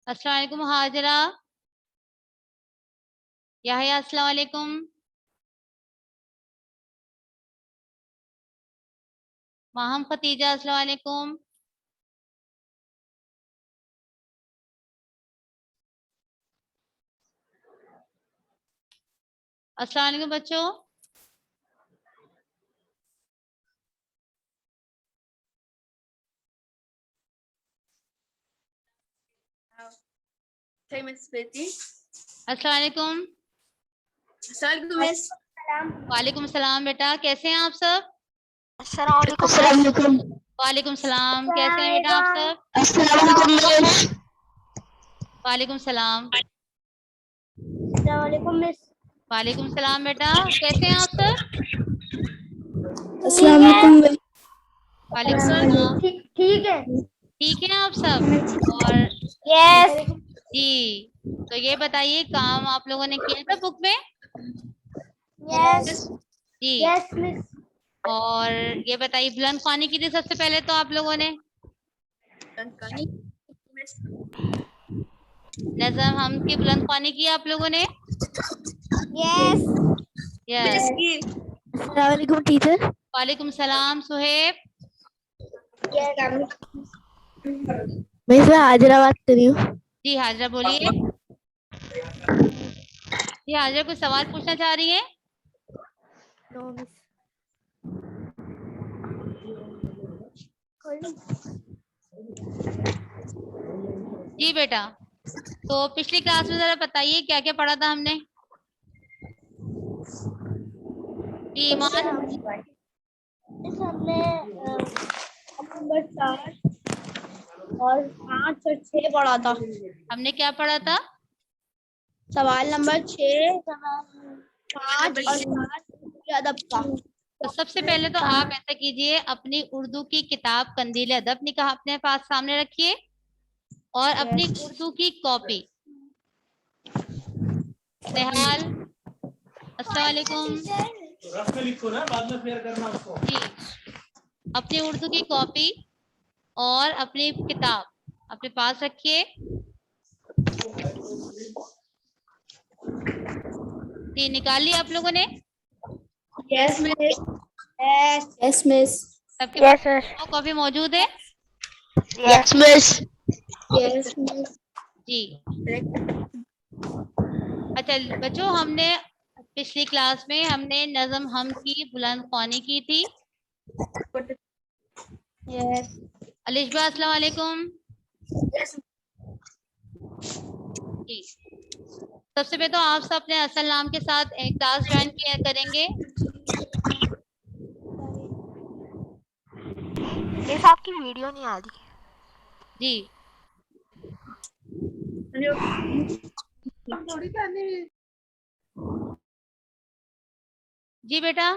अस्सलाम वालेकुम हाजरा। याहिया अस्सलाम वालेकुम। माहम खतीजा अस्सलाम वालेकुम। अस्सलाम वालेकुम बच्चों। अस्सलाम वालेकुम। वालेकुम सलाम बेटा, कैसे हैं आप सब? अस्सलाम वालेकुम अस्सलाम मिस। वालेकुम। वालेकुम सलाम, कैसे हैं बेटा आप सब? अस्सलाम वालेकुम मिस। वालेकुम सलाम। अस्सलाम वालेकुम मिस। वालेकुम सलाम बेटा, कैसे हैं आप सब? अस्सलाम वालेकुम मिस। वालेकुम सलाम। ठीक है। ठीक है आप सब? और यस जी, तो ये बताइए काम आप लोगों ने किया था बुक में? यस जी। Yes miss. और ये बताइए बुलंद ख्वानी की थी सबसे पहले तो आप लोगों ने? नज़म हम की बुलंद ख्वानी की आप लोगों ने? Yes yes. अस्सलाम वालेकुम टीचर। वालेकुम सलाम सुहेब। मिस मैं हाजरा बात कर रही हूँ। जी हाजरा बोलिए। जी हाजरा कोई सवाल पूछना चाह रही है? No miss. जी बेटा, तो पिछली क्लास में जरा बताइए क्या क्या पढ़ा था हमने? जी ईमान। हमने नंबर 4 और 5 और 6 पढ़ा था। हमने क्या पढ़ा था? सवाल नंबर 6, 5 और 7 अदब का। तो सबसे पहले तो आप ऐसा कीजिए, अपनी उर्दू की किताब कंदील अदब निकाह अपने पास सामने रखिए और अपनी उर्दू की कॉपी। निहाल अस्सलाम वालेकुम। रफ में लिखो ना, बाद में फेयर करना उसको। जी, अपनी उर्दू की कॉपी और अपनी किताब अपने पास रखिए। जी निकाल लिया आप लोगों ने? Yes miss. Yes miss. सबके यस पास सर। वो कॉपी मौजूद है? Yes miss. Yes miss. जी। अच्छा बच्चों, हमने पिछली क्लास में हमने नज़म हम की बुलंद ख्वानी की थी। यस अलिशबा अस्सलाम वालेकुम। जी, सबसे पहले तो आप सब अपने असल नाम के साथ एक क्लास ज्वाइन किया करेंगे। मिस आपकी वीडियो नहीं आ रही। जी जी बेटा,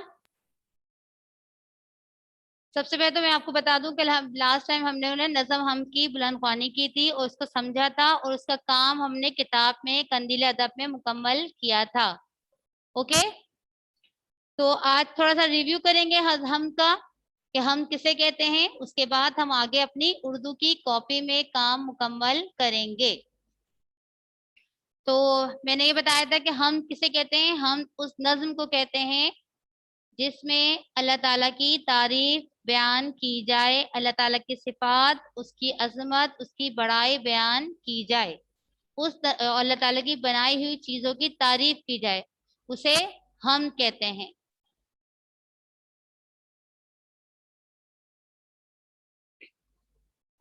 सबसे पहले तो मैं आपको बता दूं कि लास्ट टाइम हमने उन्हें नज़म हम की बुलंद ख्वानी की थी और उसको समझा था और उसका काम हमने किताब में कंदील अदब में मुकम्मल किया था। ओके, तो आज थोड़ा सा रिव्यू करेंगे हम का कि हम किसे कहते हैं, उसके बाद हम आगे अपनी उर्दू की कॉपी में काम मुकम्मल करेंगे। तो मैंने ये बताया था कि हम किसे कहते हैं, हम उस नज्म को कहते हैं जिसमें अल्लाह ताला की तारीफ बयान की जाए, अल्लाह ताला की सिफात, उसकी अजमत, उसकी बड़ाई बयान की जाए, अल्लाह ताला की बनाई हुई चीजों की तारीफ की जाए, उसे हम कहते हैं।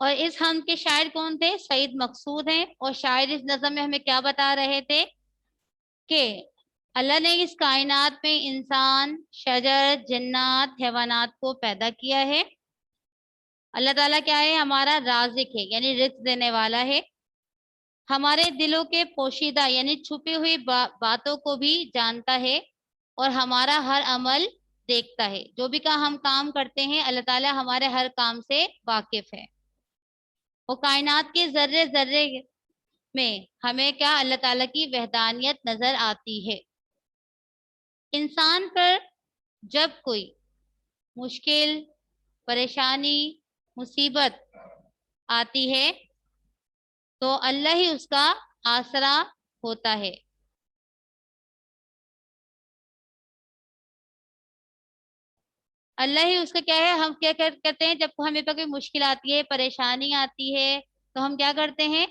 और इस हम के शायर कौन थे? सईद मकसूद हैं। और शायर इस नज़म में हमें क्या बता रहे थे कि अल्लाह ने इस कायनात में इंसान, शजर, जन्नात, हैवानात को पैदा किया है। अल्लाह ताला क्या है? हमारा राज़िक है, यानी रिज़्क देने वाला है। हमारे दिलों के पोशीदा यानी छुपी हुई बातों को भी जानता है और हमारा हर अमल देखता है। जो भी का हम काम करते हैं, अल्लाह ताला हमारे हर काम से वाकिफ है। और कायनात के जर्रे जर्रे में हमें क्या अल्लाह ताला की वहदानियत नजर आती है। इंसान पर जब कोई मुश्किल, परेशानी, मुसीबत आती है तो अल्लाह ही उसका आसरा होता है। अल्लाह ही उसका क्या है, हम क्या करते हैं जब हमें पर कोई मुश्किल आती है, परेशानी आती है, तो हम क्या करते हैं,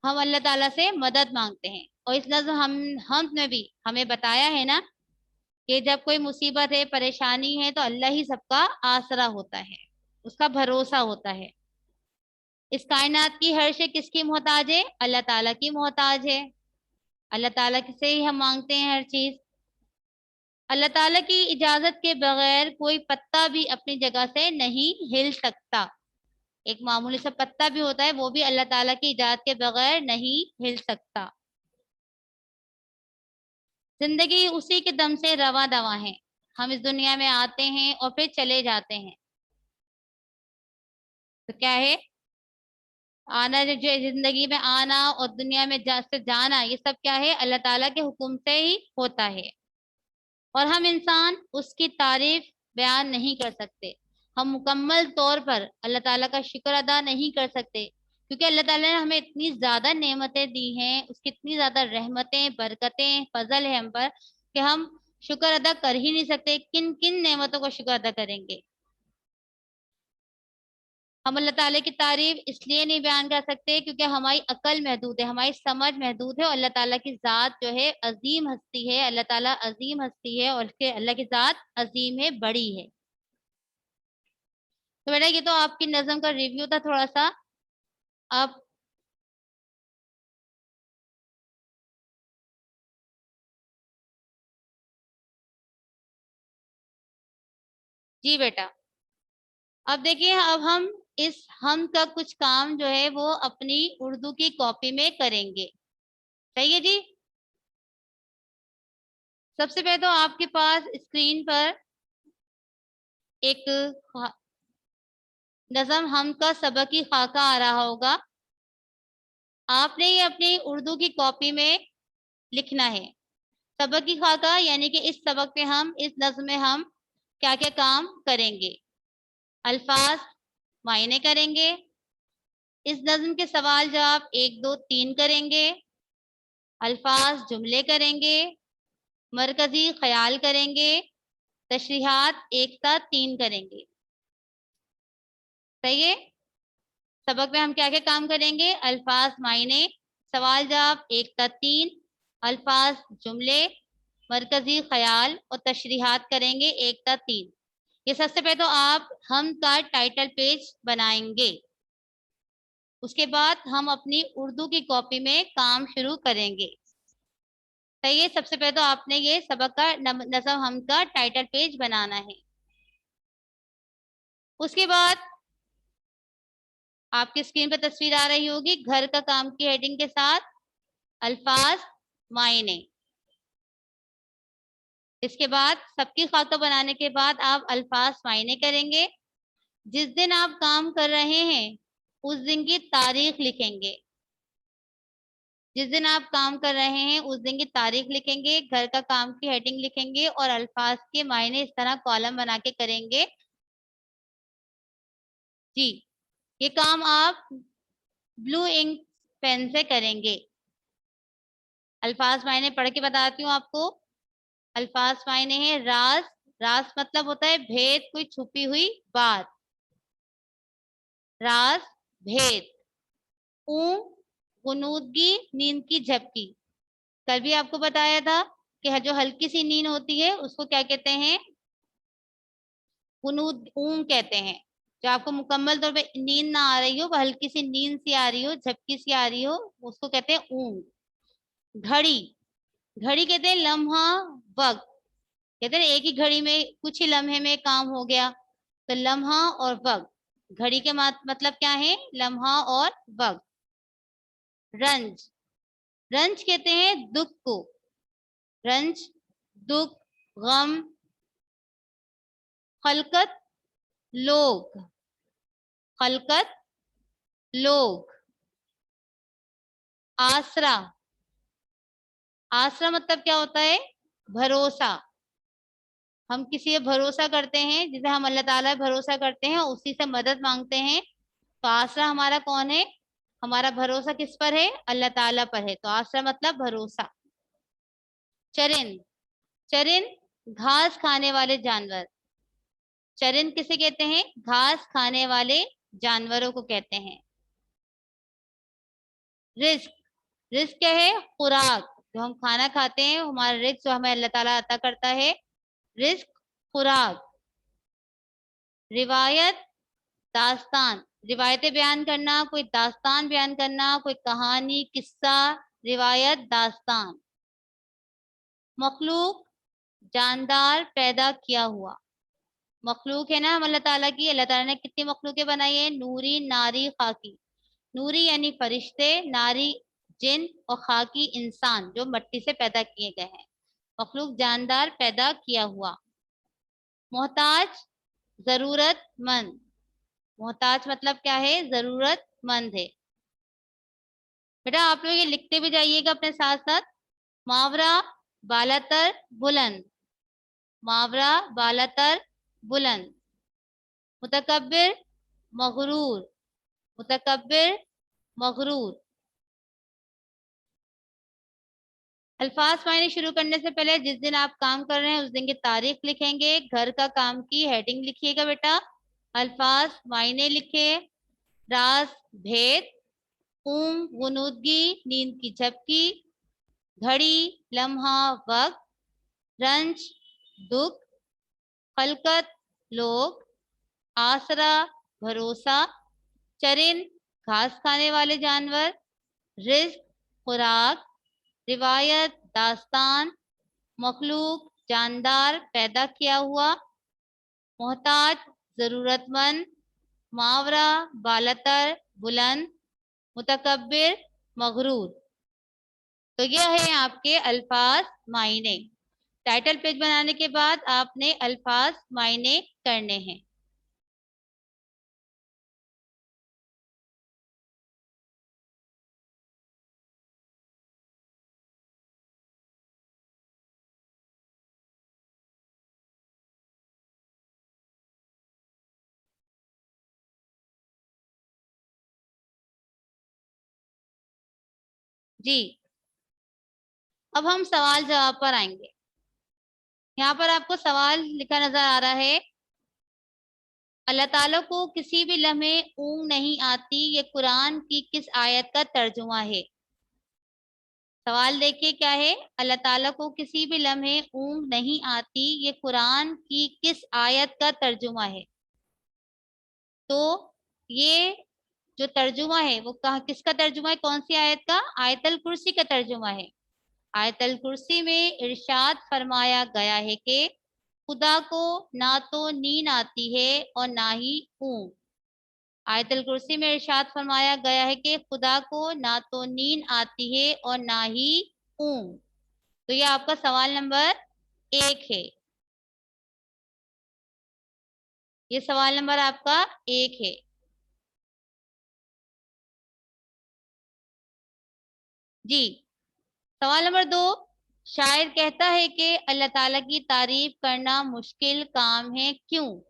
हम अल्लाह ताला से मदद मांगते हैं। और इस नज़्म हम में भी हमें बताया है ना कि जब कोई मुसीबत है, परेशानी है, तो अल्लाह ही सबका आसरा होता है, उसका भरोसा होता है। इस कायनात की हर शय किसकी मोहताज है? अल्लाह ताला की मोहताज है। अल्लाह ताला से ही हम मांगते हैं हर चीज। अल्लाह ताला की इजाजत के बगैर कोई पत्ता भी अपनी जगह से नहीं हिल सकता। एक मामूली सा पत्ता भी होता है, वो भी अल्लाह ताला की इजाजत के बगैर नहीं हिल सकता। जिंदगी उसी के दम से रवा दवा है। हम इस दुनिया में आते हैं और फिर चले जाते हैं। तो क्या है, आना जो जो जिंदगी में आना और दुनिया में से जाना, ये सब क्या है, अल्लाह ताला के हुक्म से ही होता है। और हम इंसान उसकी तारीफ बयान नहीं कर सकते। हम मुकम्मल तौर पर अल्लाह ताला का शुक्र अदा नहीं कर सकते, क्योंकि अल्लाह ताला ने हमें इतनी ज्यादा नेमतें दी हैं, उसकी इतनी ज्यादा रहमतें, बरकतें, फजल है हम पर कि हम शुक्र अदा कर ही नहीं सकते। किन किन नेमतों का शुक्र अदा करेंगे? हम अल्लाह ताला की तारीफ इसलिए नहीं बयान कर सकते क्योंकि हमारी अकल महदूद है, हमारी समझ महदूद है। और अल्लाह ताला की जात जो है अजीम हस्ती है, अल्लाह ताला अजीम हस्ती है, और उसके अल्लाह की जात अजीम है, बड़ी है। तो बेटा ये तो आपकी नज़म का रिव्यू था थोड़ा सा। अब जी बेटा, अब देखिए, अब हम इस हम का कुछ काम जो है वो अपनी उर्दू की कॉपी में करेंगे। सही है जी। सबसे पहले तो आपके पास स्क्रीन पर एक नज़म हम का सबक की खाका आ रहा होगा। आपने ये अपनी उर्दू की कॉपी में लिखना है। सबक की खाका यानी कि इस सबक में हम, इस नज़्म में हम क्या क्या काम करेंगे। अल्फाज मायने करेंगे, इस नज़्म के सवाल जवाब 1 2 3 करेंगे, अल्फाज जुमले करेंगे, मरकजी ख्याल करेंगे, तशरीहात 1 सा 3 करेंगे। सही है। सबक में हम क्या क्या काम करेंगे? अल्फाज मायने, सवाल जवाब 1 सा 3, अल्फाज जुमले, मरकजी ख्याल और तशरीहात करेंगे 1 सा 3। ये सबसे पहले तो आप हम का टाइटल पेज बनाएंगे। उसके बाद हम अपनी उर्दू की कॉपी में काम शुरू करेंगे। सही है। सबसे पहले तो आपने ये सबक का नज़्म हम का टाइटल पेज बनाना है। उसके बाद आपकी स्क्रीन पर तस्वीर आ रही होगी घर का काम की हेडिंग के साथ अल्फाज मायने। इसके बाद सबकी खाका बनाने के बाद आप अल्फाज मायने करेंगे। जिस दिन आप काम कर रहे हैं उस दिन की तारीख लिखेंगे। जिस दिन आप काम कर रहे हैं उस दिन की तारीख लिखेंगे, घर का काम की हेडिंग लिखेंगे और अल्फाज के मायने इस तरह कॉलम बना के करेंगे जी। ये काम आप ब्लू इंक पेन से करेंगे। अल्फाज मायने पढ़ के बताती हूँ आपको। अल्फाज मायने है राज। राज मतलब होता है भेद, कोई छुपी हुई बात। राज भेद। ऊंग गुनूदगी, नींद की झपकी। कल भी आपको बताया था कि जो हल्की सी नींद होती है उसको क्या कहते हैं? गुनूद ऊंग कहते हैं। जो आपको मुकम्मल तौर पे नींद ना आ रही हो, वह हल्की सी नींद सी आ रही हो, झपकी सी आ रही हो, उसको कहते हैं ऊंग। घड़ी। घड़ी कहते हैं लम्हा, वक्त। कहते हैं एक ही घड़ी में कुछ ही लम्हे में काम हो गया, तो लम्हा और वक्त। घड़ी के मतलब क्या है? लम्हा और वक्त। रंज। रंज कहते हैं दुख को। रंज, दुख, गम। खलकत, लोग। खलकत, लोग। आसरा। आसरा मतलब क्या होता है? भरोसा। हम किसी पे भरोसा करते हैं, जिसे हम अल्लाह ताला पे भरोसा करते हैं, उसी से मदद मांगते हैं। तो आसरा हमारा कौन है? हमारा भरोसा किस पर है? अल्लाह ताला पर है। तो आसरा मतलब भरोसा। चरिंद, चरिंद घास खाने वाले जानवर। चरिंद किसे कहते हैं? घास खाने वाले जानवरों को कहते हैं। रिस्क, रिस्क क्या है? खुराक, जो हम खाना खाते हैं, हमारा रिस्क जो हमें अल्लाह ताला अता करता है, रिस्क, खुराक। रिवायत, दास्तान, रिवायतें बयान करना, कोई दास्तान बयान करना, कोई कहानी, किस्सा, रिवायत, दास्तान। मखलूक, जानदार, पैदा किया हुआ। मखलूक है ना हम अल्लाह ताला की, अल्लाह ताला ने कितनी मखलूकें बनाई है? नूरी, नारी, खाकी। नूरी यानी फरिश्ते, नारी जिन, और खाकी इंसान जो मट्टी से पैदा किए गए हैं। मखलूक जानदार, पैदा किया हुआ। मोहताज, जरूरतमंद। मोहताज मतलब क्या है? जरूरतमंद है। बेटा आप लोग ये लिखते भी जाइएगा अपने साथ साथ। मावरा, बालातर, बुलंद। मावरा, बालातर, बुलंद। मुतकब्बिर, मगरूर। मुतकब्बिर, मगरूर। अल्फाज मायने शुरू करने से पहले जिस दिन आप काम कर रहे हैं उस दिन की तारीख लिखेंगे। घर का काम की हेडिंग लिखिएगा बेटा। अल्फाज मायने लिखे। राज, भेद। ऊंग, गुनूदगी, नींद की झपकी। घड़ी, लम्हा, वक्त। रंज, दुख। खलकत, लोग। आसरा, भरोसा। चरिन, घास खाने वाले जानवर। रिज्क, खुराक। रिवायत, दास्तान। मखलूक, जानदार, पैदा किया हुआ। मोहताज, जरूरतमंद। मावरा, बालतर, बुलंद। मुतकब्बिर, मगरूर। तो यह है आपके अल्फाज मायने। टाइटल पेज बनाने के बाद आपने अल्फाज मायने करने हैं। जी, अब हम सवाल जवाब पर आएंगे। यहाँ पर आपको सवाल लिखा नजर आ रहा है। अल्लाह ताला को किसी भी लम्हे ऊँग नहीं आती, ये कुरान की किस आयत का तर्जुमा है? सवाल देखिए क्या है। अल्लाह ताला को किसी भी लम्हे ऊँग नहीं आती, ये कुरान की किस आयत का तर्जुमा है? तो ये जो तर्जुमा है वो कहा किसका तर्जुमा है? कौन सी आयत का? आयतल कुर्सी का तर्जुमा है। आयतल कुर्सी में इरशाद फरमाया गया है कि खुदा को ना तो नींद आती है और ना ही ऊँग। आयतल कुर्सी में इरशाद फरमाया गया है कि खुदा को ना तो नींद आती है और ना ही ऊँग। तो ये आपका सवाल नंबर 1 है। ये सवाल नंबर आपका 1 है। जी, सवाल नंबर 2। शायर कहता है कि अल्लाह ताला की तारीफ करना मुश्किल काम है, क्यों?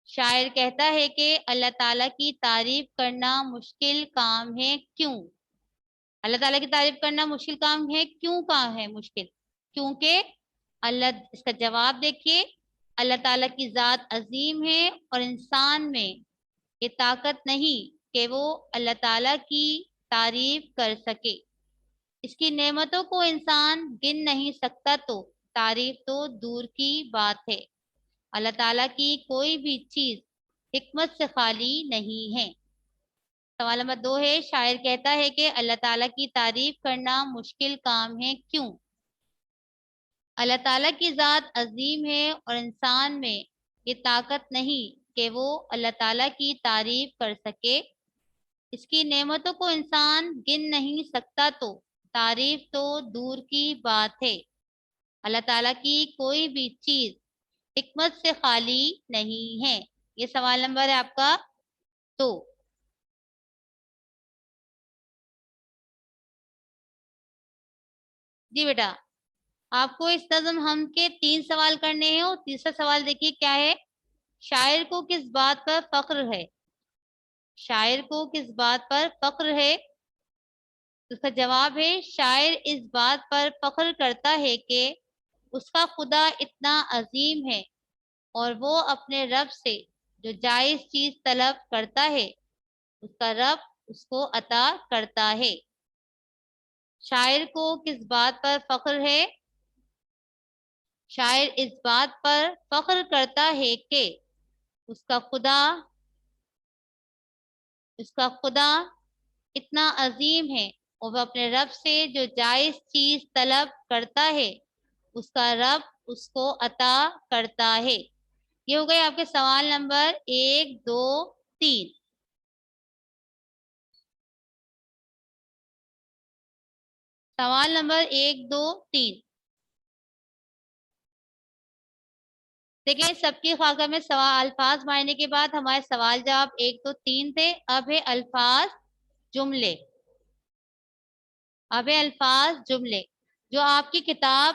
शायर कहता है कि अल्लाह ताला की तारीफ करना मुश्किल काम है, क्यों? अल्लाह ताला की तारीफ करना मुश्किल काम है, क्यों काम है मुश्किल? क्योंकि अल्लाह, इसका जवाब देखिए। अल्लाह ताला की जात अजीम है और इंसान में ये ताकत नहीं कि वो अल्लाह ताला की तारीफ कर सके। इसकी नेमतों को इंसान गिन नहीं सकता, तो तारीफ तो दूर की बात है। अल्लाह ताला की कोई भी चीज हिकमत से खाली नहीं है। सवाल नंबर 2 है। शायर कहता है कि अल्लाह ताला की तारीफ करना मुश्किल काम है, क्यों? अल्लाह ताला की जात अजीम है और इंसान में ये ताकत नहीं कि वो अल्लाह ताला की तारीफ कर सके। इसकी नेमतों को इंसान गिन नहीं सकता, तो तारीफ तो दूर की बात है। अल्लाह ताला की कोई भी चीज हिकमत से खाली नहीं है। ये सवाल नंबर है आपका 2। जी बेटा, आपको इस नज़्म हम के 3 सवाल करने हैं और तीसरा सवाल देखिए क्या है। शायर को किस बात पर फख्र है? शायर को किस बात पर फख्र है? उसका जवाब है शायर इस बात पर फख्र करता है कि उसका खुदा इतना अजीम है और वो अपने रब से जो जायज चीज तलब करता है उसका रब उसको अता करता है। शायर को किस बात पर फख्र है? शायर इस बात पर फख्र करता है कि उसका खुदा उसका खुदा इतना अजीम है और वह अपने रब से जो जायज चीज तलब करता है उसका रब उसको अता करता है। ये हो गए आपके सवाल नंबर 1, 2, 3। सवाल नंबर 1, 2, 3। देखिए सबकी खाका में सवाल अल्फाज मायने के बाद हमारे सवाल जवाब 1, 2, 3 थे। अब है अल्फाज जुमले। अब है अल्फाज जुमले जो आपकी किताब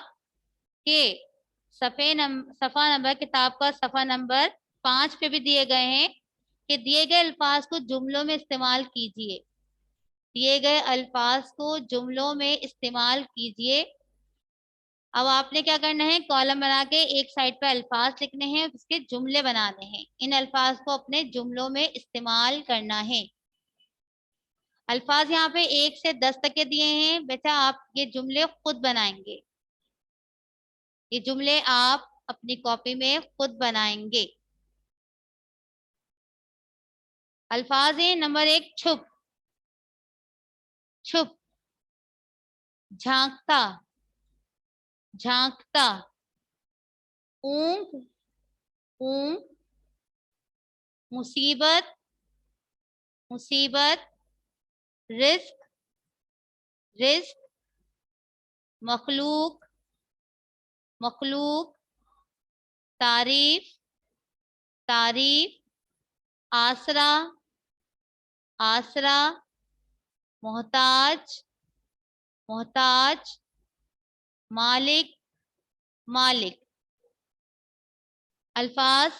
के सफा नंबर किताब का सफा नंबर 5 पे भी दिए गए हैं कि दिए गए अल्फाज को जुमलों में इस्तेमाल कीजिए। दिए गए अल्फाज को जुमलों में इस्तेमाल कीजिए। अब आपने क्या करना है, कॉलम बना के एक साइड पे अल्फाज लिखने हैं, उसके जुमले बनाने हैं। इन अल्फाज को अपने जुमलों में इस्तेमाल करना है। अल्फाज यहाँ पे 1 से 10 तक के दिए हैं। बेटा आप ये जुमले खुद बनाएंगे। ये जुमले आप अपनी कॉपी में खुद बनाएंगे। अल्फाज है नंबर 1 छुप। छुप, झांकता, झांकता। ऊंग, ऊंग। मुसीबत, मुसीबत। Risk, risk. मखलूक, मखलूक। तारीफ, तारीफ। आसरा, आसरा। मोहताज, मोहताज। मालिक, मालिक। अल्फाज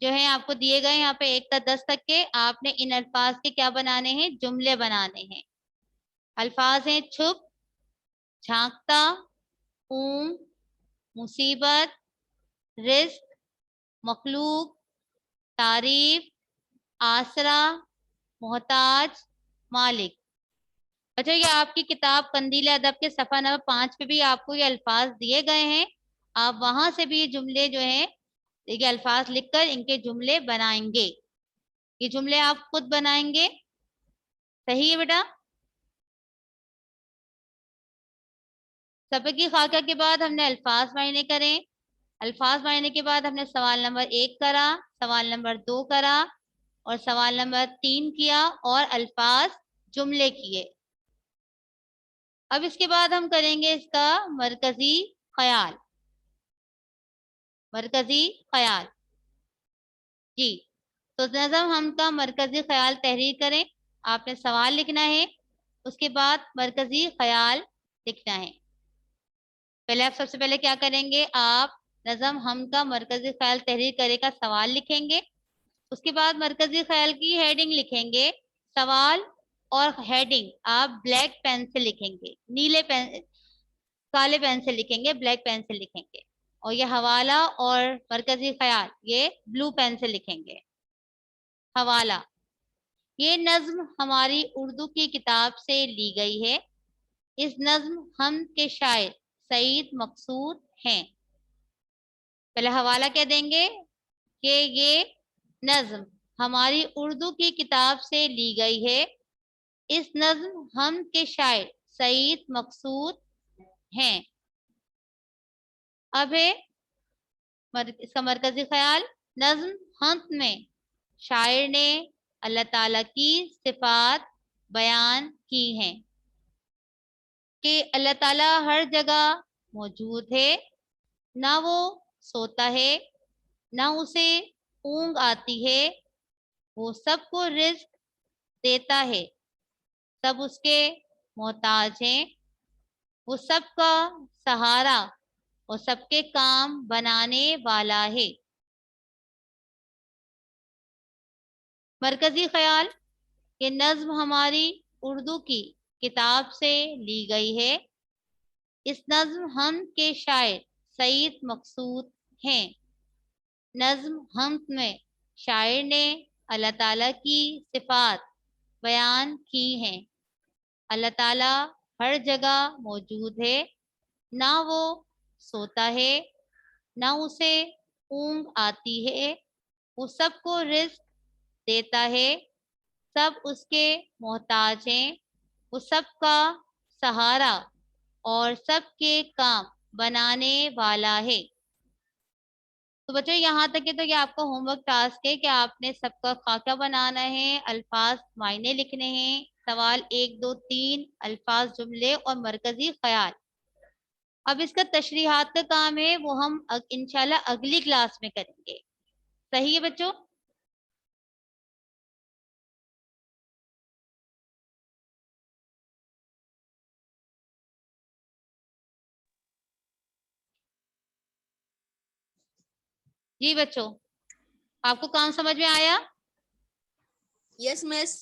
जो है आपको दिए गए यहाँ पे 1 से 10 तक के, आपने इन अल्फाज के क्या बनाने हैं, जुमले बनाने हैं। अल्फाज हैं छुप, झांकता, ऊंग, मुसीबत, रिस्क, मखलूक, तारीफ, आसरा, मोहताज, मालिक। अच्छा ये आपकी किताब कंदील अदब के सफा नंबर 5 पे भी आपको ये अल्फाज दिए गए हैं। आप वहां से भी ये जुमले जो है ये अल्फाज लिखकर इनके जुमले बनाएंगे। ये जुमले आप खुद बनाएंगे। सही है बेटा? सबकी खाका के बाद हमने अल्फाज मायने करें। अल्फाज मायने के बाद हमने सवाल नंबर 1 करा, सवाल नंबर 2 करा और सवाल नंबर 3 किया और अल्फाज जुमले किए। अब इसके बाद हम करेंगे इसका मरकजी ख्याल। मरकजी ख्याल जी। तो नज़म हम का मरकजी ख्याल तहरीर करें। आपने सवाल लिखना है, उसके बाद मरकजी ख्याल लिखना है। पहले आप सबसे पहले क्या करेंगे, आप नज़म हम का मरकजी ख्याल तहरीर करे का सवाल लिखेंगे। उसके बाद मरकजी ख्याल की हेडिंग लिखेंगे। सवाल और हेडिंग आप ब्लैक पेन से लिखेंगे, नीले पेन काले पेन से लिखेंगे, ब्लैक पेन से लिखेंगे। और ये हवाला और मरकजी ख्याल ये ब्लू पेन से लिखेंगे। हवाला, ये नज्म हमारी उर्दू की किताब से ली गई है। इस नज्म हम के शायर सईद मकसूद हैं। पहले हवाला कह देंगे कि ये नज्म हमारी उर्दू की किताब से ली गई है। इस नज्म हम के शायर सईद मकसूद हैं। अब है इसका मरकजी ख्याल। नज्म हम में शायर ने अल्लाह ताला की सिफात बयान की हैं कि अल्लाह ताला हर जगह मौजूद है। ना वो सोता है, ना उसे ऊंग आती है। वो सबको रिज्क देता है, सब उसके मोहताज हैं। वो सबका सहारा और सबके काम बनाने वाला है। मरकजी ख्याल, ये नज्म हमारी उर्दू की किताब से ली गई है। इस नज्म हम के शायर सईद मकसूद हैं। नज्म हम में शायर ने अल्लाह ताला की सिफात बयान की हैं। अल्लाह ताला हर जगह मौजूद है, ना वो सोता है ना उसे ऊंघ आती है। वो सबको रिज्क देता है, सब उसके मोहताज हैं। वो सबका सहारा और सबके काम बनाने वाला है। तो बच्चों यहाँ तक है, तो ये आपका होमवर्क टास्क है कि आपने सबका खाका बनाना है, अल्फाज मायने लिखने हैं, सवाल 1 2 3, अल्फाज जुमले और मरकजी ख्याल। अब इसका तशरीहात का काम है, वो हम इंशाल्लाह अगली क्लास में करेंगे। सही है बच्चों? जी बच्चों, आपको काम समझ में आया? Yes miss.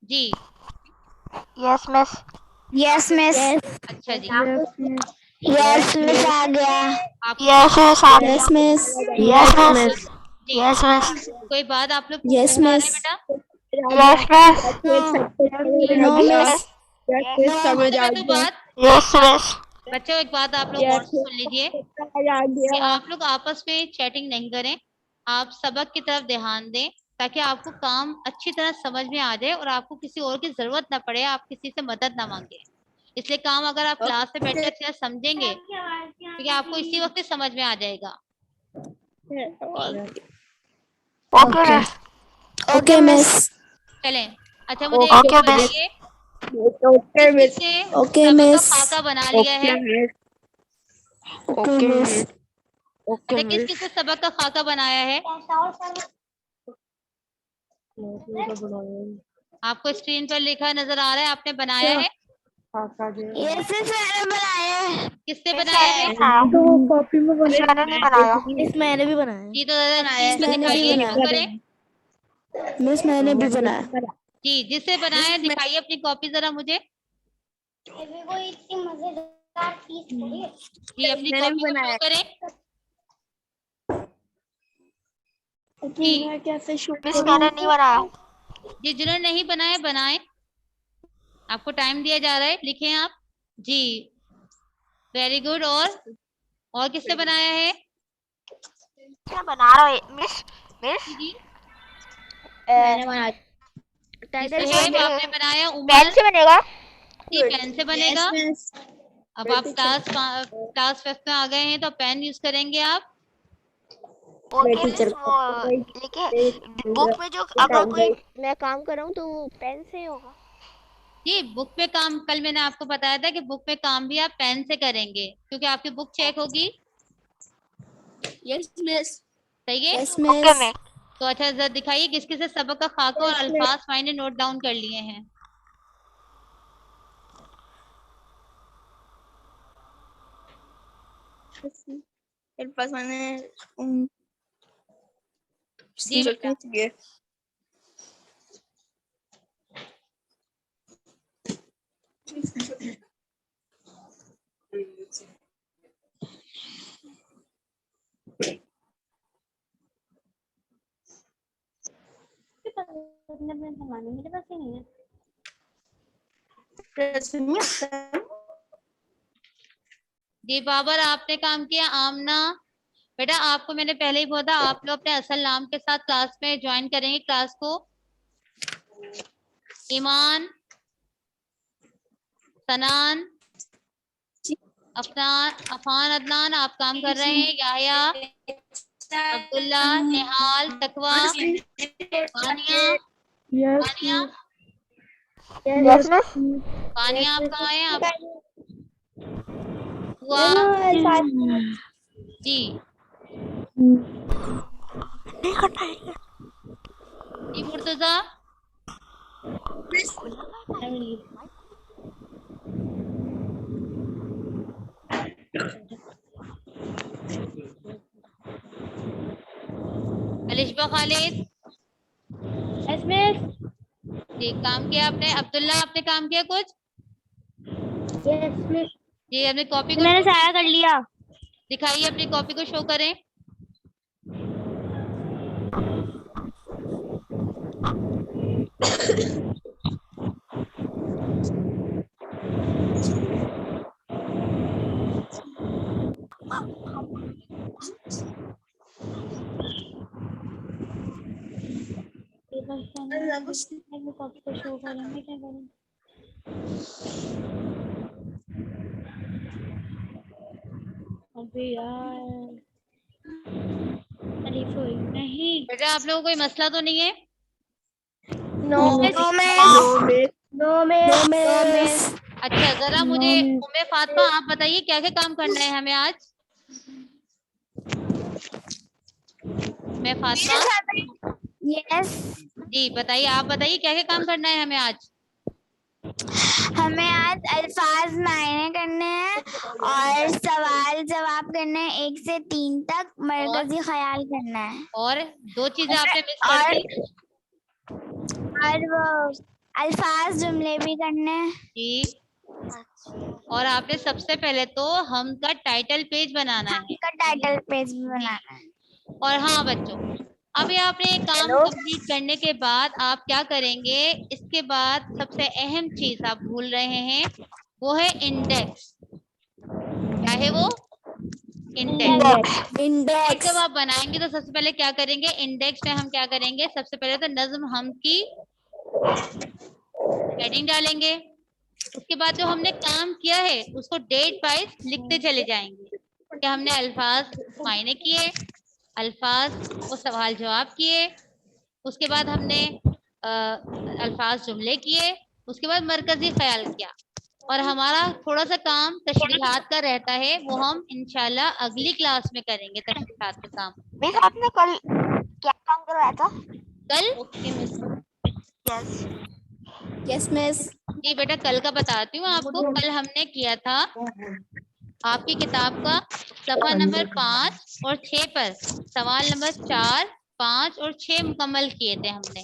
जी यस मिस। Yes miss. अच्छा जी। यस मिस आ गया। आपको यस मिस आ गया। Yes miss. Yes miss. जी यस मिस। कोई बात आप लोग यस पूछना चाह रहे मिस। हैं बेटा? Yes miss. No miss. समझ अच्छा तो बात, यस मिस। बच्चों एक बात आप लोग गौर से सुन लीजिए कि आप लोग आपस में चैटिंग नहीं करें, आप सबक की तरफ ध्यान दें, ताकि आपको काम अच्छी तरह समझ में आ जाए और आपको किसी और की जरूरत ना पड़े, आप किसी से मदद ना मांगे। इसलिए काम अगर आप क्लास में बैठ कर अच्छी तरह समझेंगे तो ये आपको इसी वक्त ही समझ में आ जाएगा। ओके। Okay miss. चलें, अच्छा मुझे एक ओके बात मिस। बताइए, ओके मिस। किसने ओके सबक का मिस। खाका बना लिया है? Okay miss. अच्छा किस किस ने सबक का खाका बनाया है? आपको स्क्रीन पर लिखा नजर आ रहा है, आपने बनाया है? यस मिस मैंने बनाया है। किसने बनाया है? तो वो कॉपी में मैंने नहीं बनाया। मिस मैंने भी बनाया। जी तो जरा स्क्रीन पर मैंने भी दिखाइए, बनाया। शुरू करें। मिस मैंने भी बनाया। जी जिससे बनाया है दिखाइए अपनी कॉपी जरा मुझे। वो इतनी मजेदार चीज थोड़ी है। जी अपनी कॉपी को शो करें। जी मैं कैसे शूट मिस मैंने नहीं बनाया। जी जिन्होंने नहीं बनाया बनाएं, आपको टाइम दिया जा रहा है, लिखें आप। जी वेरी गुड। और किसने बनाया है? मैं बना रहा हूँ मिस। मिस जी मैंने बनाया। जी सुहेब आपने बनाया, पेन उमर से बनेगा। जी पेन से बनेगा। मिस। अब आप क्लास 5 में आ गए हैं तो पेन यूज करेंगे आप। ओके मिस वो लिखे बुक में जो अगर कोई मैं काम कर रहा हूँ तो वो पेन से ही होगा। जी बुक पे काम कल मैंने आपको बताया था कि बुक पे काम भी आप पेन से करेंगे, क्योंकि आपकी बुक चेक होगी। Yes miss. सही है? Yes okay miss. मिस। तो अच्छा जरा दिखाइए किस किस से सबक का खाका और अल्फाज मैंने नोट डाउन कर लिए हैं। मेरे पास मैंने जी बेटा मेरे पास ही नहीं है। जी बाबर आपने काम किया। आमना बेटा आपको मैंने पहले ही बोला था, आप लोग अपने असल नाम के साथ क्लास में ज्वाइन करेंगे क्लास को। ईमान, सनान, अफान, अदनान आप काम कर रहे हैं। याहिया, अब्दुल्ला, निहाल, तकवा, वानिया, वानिया, यस मिस। वानिया आप कहाँ हैं आप? हुआ जी नहीं करना है। जी मुर्तजा अलिशबा, खालिद, यस मिस। जी काम किया आपने। अब्दुल्ला आपने काम किया कुछ? Yes miss. जी अपनी कॉपी को मैंने सारा कर लिया। दिखाइए, अपनी कॉपी को शो करें। कॉपी को शो करें, मैं क्या करूं? अबे यार अलीफ हुई नहीं। बेटा आप लोगों को कोई मसला तो नहीं है? No miss. No miss. अच्छा जरा मुझे उम्मे फातिमा आप बताइए क्या क्या काम करना है हमें आज? मैं फातिमा यस जी बताइए, आप बताइए क्या क्या काम करना है हमें आज? हमें आज अल्फाज मायने करने हैं और सवाल जवाब करने हैं 1 से 3 तक, मरकजी ख्याल करना है और दो चीजें आपने मिस कर और दी। वो अल्फाज जुमले भी करने हैं। जी और आपने सबसे पहले तो हम का टाइटल पेज बनाना है। का टाइटल पेज भी बनाना है। और हाँ बच्चों, अभी आपने ये काम कंप्लीट करने के बाद आप क्या करेंगे? इसके बाद सबसे अहम चीज आप भूल रहे हैं, वो है इंडेक्स। क्या है वो? इंडेक्स। जब आप बनाएंगे तो सबसे पहले क्या करेंगे? इंडेक्स में हम क्या करेंगे? सबसे पहले तो नज्म हम की हेडिंग डालेंगे। उसके बाद जो हमने काम किया है उसको डेट वाइज लिखते चले जाएंगे कि हमने अल्फाज मायने किए, अल्फाज वो सवाल जवाब किए, उसके बाद हमने अल्फाज जुमले किए, उसके बाद मरकजी ख्याल किया। और हमारा थोड़ा सा काम तशरीहात का रहता है, वो हम इंशाल्लाह अगली क्लास में करेंगे तशरीहात का काम। मिस आपने कल क्या काम करवाया था? कल यस यस मिस। जी बेटा कल का बताती हूँ आपको। कल हमने किया था आपकी किताब का सफा नंबर 5 और 6 पर सवाल नंबर 4, 5 और 6 मुकम्मल किए थे हमने।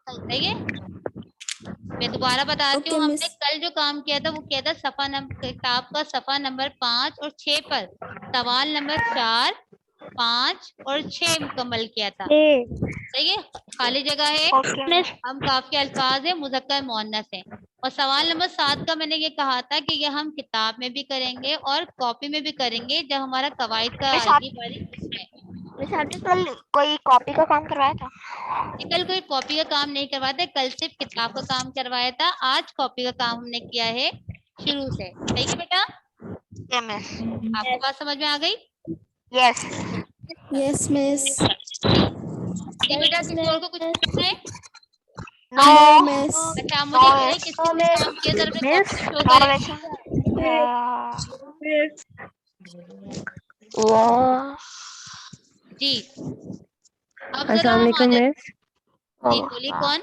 सही है? मैं दोबारा बताती हूँ, हमने कल जो काम किया था वो किया था सफा नंबर किताब का सफा नंबर 5 और 6 पर सवाल नंबर 4, 5 और 6 मुकम्मल किया था। सही है? खाली जगह है, हम काफी अल्फाज है, मुज़क्कर मुअन्नस है। और सवाल नंबर 7 का मैंने ये कहा था कि ये हम किताब में भी करेंगे और कॉपी में भी करेंगे जब हमारा कवायद का आएगी बारी उसमें। मिस आपने कल कोई कॉपी का काम करवाया था? कल कोई कॉपी का काम नहीं करवाया था, कल सिर्फ किताब का काम करवाया था। आज कॉपी का काम हमने किया है शुरू से। सही है बेटा? मिस आपको बात समझ में आ गई? Yes yes miss. जी बेटा किसी और को कुछ पूछना है? No miss. अच्छा मुझे बताइए किसने काम किया जरा अपनी कॉपी को शो करें। जी अब जरा हम अस्सलामुअलैकुम मिस। जी बोलिए कौन?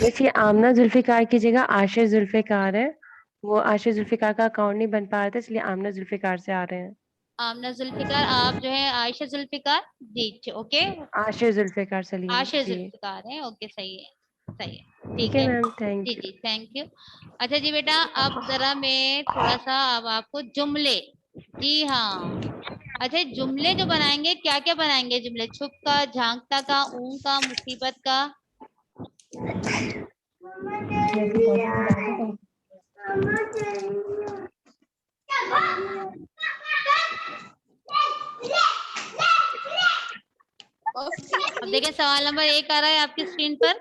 देखिए आमना जुल्फिकार की जगह आशिर जुल्फिकार है। वो आशिर जुल्फिकार का अकाउंट नहीं बन पा रहा था, इसलिए आमना जुल्फिकार से आ रहे हैं। आमना जुल्फिकार, आप जो है आयशा जुल्फिकार। जी ओके, आशिर जुल्फिकार सलीम आशिर जी। जुल्फिकार है। ओके सही है, सही है, ठीक ठीक है है। मैम, थैंक जी यू। जी थैंक यू। अच्छा जी बेटा अब जरा मैं थोड़ा सा अब आपको जुमले, जी हाँ, अच्छा जुमले जो बनाएंगे क्या क्या बनाएंगे? जुमले छुप का, झांकता का, ऊं का, मुसीबत का। अब देखिए सवाल नंबर 1 आ रहा है आपकी स्क्रीन पर।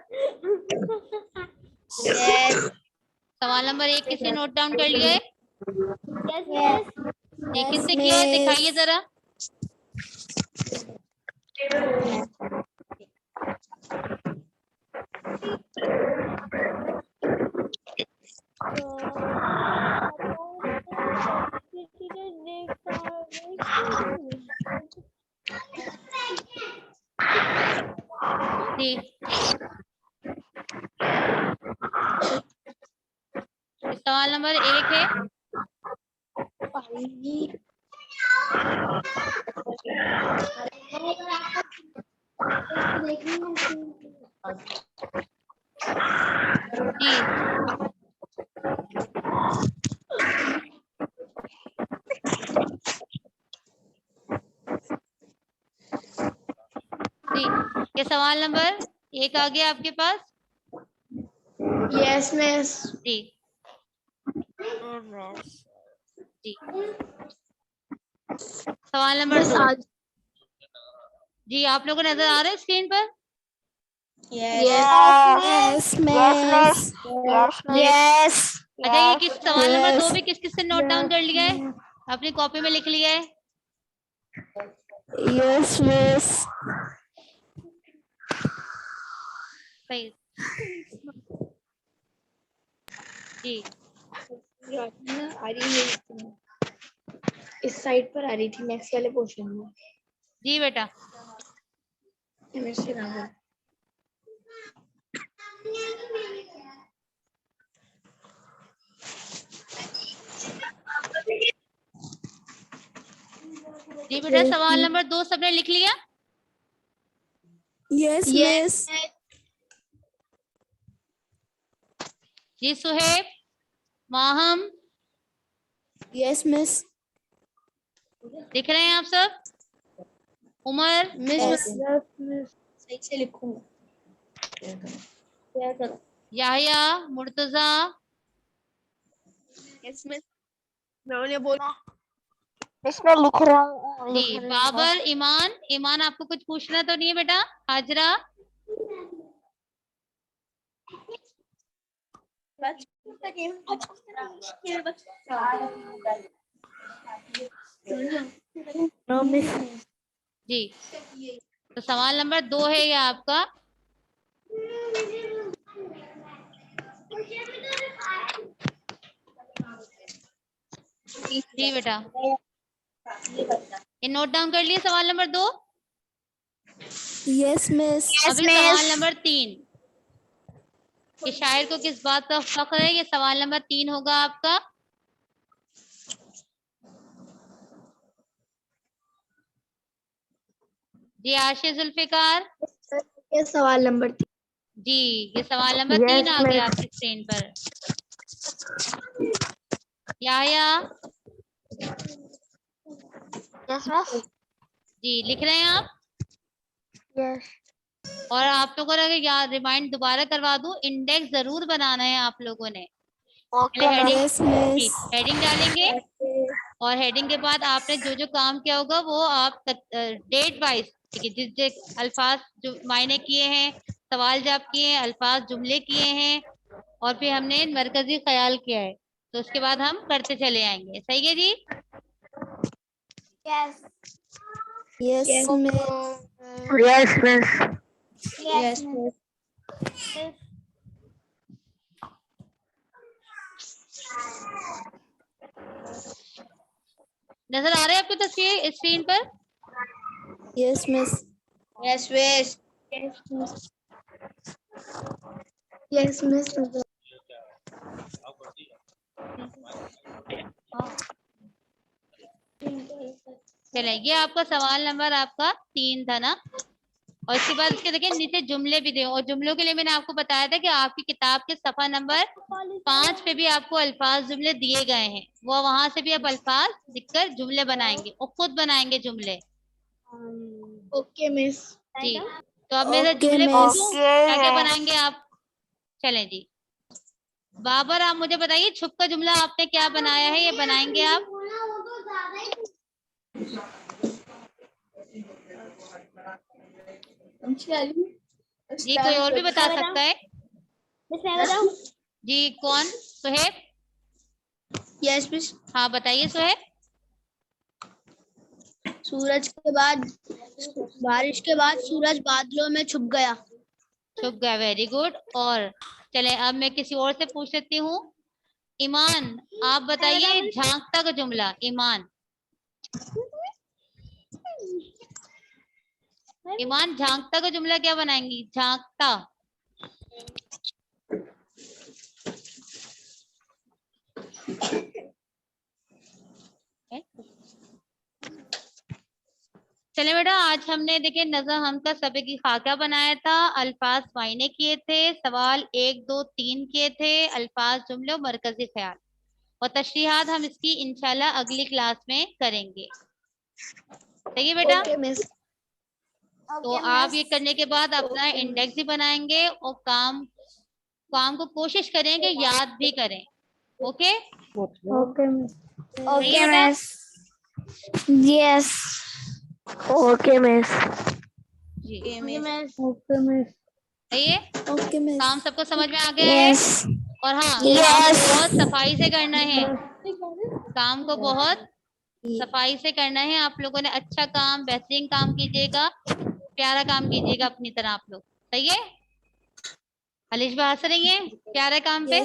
सवाल नंबर 1 किसने नोट डाउन कर लिया है? जी किसने किया है दिखाइए जरा। जी सवाल नंबर 1 है। जी जी, ये सवाल नंबर 1 आ गया आपके पास। Yes miss. जी मिस। जी, सवाल नंबर 2। जी, आप लोगों को नजर आ रहा है स्क्रीन पर? Yes miss. यस। अच्छा, ये किस सवाल नंबर 2 भी किस किस से नोट डाउन कर लिया है, अपनी कॉपी में लिख लिया है? Yes miss. सही। जी आ रही है इस साइड पर आ रही थी नेक्स्ट वाले पोर्शन में। जी बेटा। जी बेटा, सवाल नंबर 2 सबने लिख लिया? Yes miss. जी सुहेब, माहम, यस मिस। लिख रहे हैं आप सब? उमर, सही से लिखूंगा। क्या करूं? Yahya, Murtaza, yes miss. मैंने बोला मिस मैं लिख रहा हूँ, जी लिख रही हूँ। बाबर, ईमान। ईमान, आपको कुछ पूछना तो नहीं है बेटा? Hazra, no miss. जी तो सवाल नंबर 2 है ये आपका। जी बेटा, ये नोट डाउन कर लिए सवाल नंबर 2। Yes miss. अभी सवाल नंबर 3, कि शायर को किस बात का फख्र है, ये सवाल नंबर 3 होगा आपका। जी आशिया जुल्फिकार। ये सवाल नंबर 3। जी, ये सवाल नंबर 3 आ गया आपकी स्क्रीन पर। Yahya, yes miss. जी लिख रहे हैं आप? यस। और आप लोगों को अगर याद रिमाइंड दोबारा करवा दूं, इंडेक्स जरूर बनाना है आप लोगों ने। पहले ओके हेडिंग, यस जी मिस। हेडिंग डालेंगे, और हेडिंग के बाद आपने जो जो काम किया होगा वो आप डेट वाइज, ठीक है, जिस जिस अल्फाज जो मायने किए हैं, सवाल जवाब किए हैं, अल्फाज जुमले किए हैं, और फिर हमने मरकजी ख्याल किया है, तो उसके बाद हम करते चले आएंगे। सही है जी? Yes. Yes miss. Yes miss. Yes miss. नजर आ रहे हैं आपको तस्वीर स्क्रीन पर? Yes miss. Yes miss. Yes miss. चले, ये आपका सवाल नंबर आपका 3 था ना। और इसके बाद इसके देखिए नीचे जुमले भी दिए, और जुमलों के लिए मैंने आपको बताया था कि आपकी किताब के सफा नंबर 5 पे भी आपको अल्फाज जुमले दिए गए हैं, वो वहां से भी आप अल्फाज लिखकर जुमले बनाएंगे और खुद बनाएंगे जुमले। Okay miss. जी, तो अब मेरे ओके जुमले मिस। पूछूं, क्या क्या बनाएंगे आप? चलें जी। बाबर, आप मुझे बताइए, छुप का जुमला आपने क्या बनाया है, ये बनाएंगे आप? जी, कोई और भी बता सकता है? जी कौन? सुहेब? Yes miss. हाँ बताइए सुहेब। सूरज के बाद, बारिश के बाद सूरज बादलों में छुप गया। छुप गया, वेरी गुड। और चले, अब मैं किसी और से पूछ लेती हूँ। ईमान, आप बताइए झांकता का जुमला। ईमान, ईमान झांकता का जुमला क्या बनाएंगी? झांकता। चले बेटा, आज हमने देखिए नज़म हम का सबे की खाका बनाया था, अल्फाज मायने किए थे, सवाल 1 2 3 किए थे, अल्फाज जुमले और मरकजी ख्याल, और तशरीहात हम इसकी इंशाल्लाह अगली क्लास में करेंगे। सही है बेटा? तो आप ये करने के बाद अपना इंडेक्स भी बनाएंगे और काम को कोशिश करेंगे याद भी करें। ओके? ओके सही है बेटा? मिस। यस। Okay miss. जी ओके मिस। सही है? Okay miss. काम सबको समझ में आ गया है? यस। और हाँ, काम को Yes. बहुत सफाई से करना है, काम को बहुत सफाई से करना है। आप लोगों ने अच्छा काम, बेहतरीन काम कीजिएगा, प्यारा काम कीजिएगा अपनी तरह आप लोग। सही है? अलिश हंस रही है प्यारे काम पे।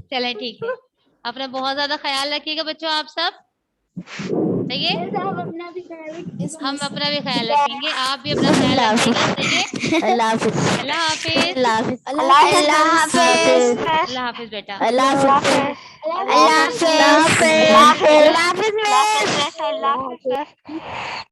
चले ठीक है, अपना बहुत ज्यादा ख्याल रखिएगा बच्चों आप सब। सही है? हम अपना भी ख्याल रखेंगे, आप भी अपना ख्याल रखिएगा। सही है? अल्लाह हाफिज। अल्लाह हाफिज। अल्लाह हाफिज। अल्लाह हाफिज बेटा। अल्लाह हाफिज। अल्लाह हाफिज। अल्लाह हाफिज। अल्लाह हाफिज मिस। अल्लाह हाफिज।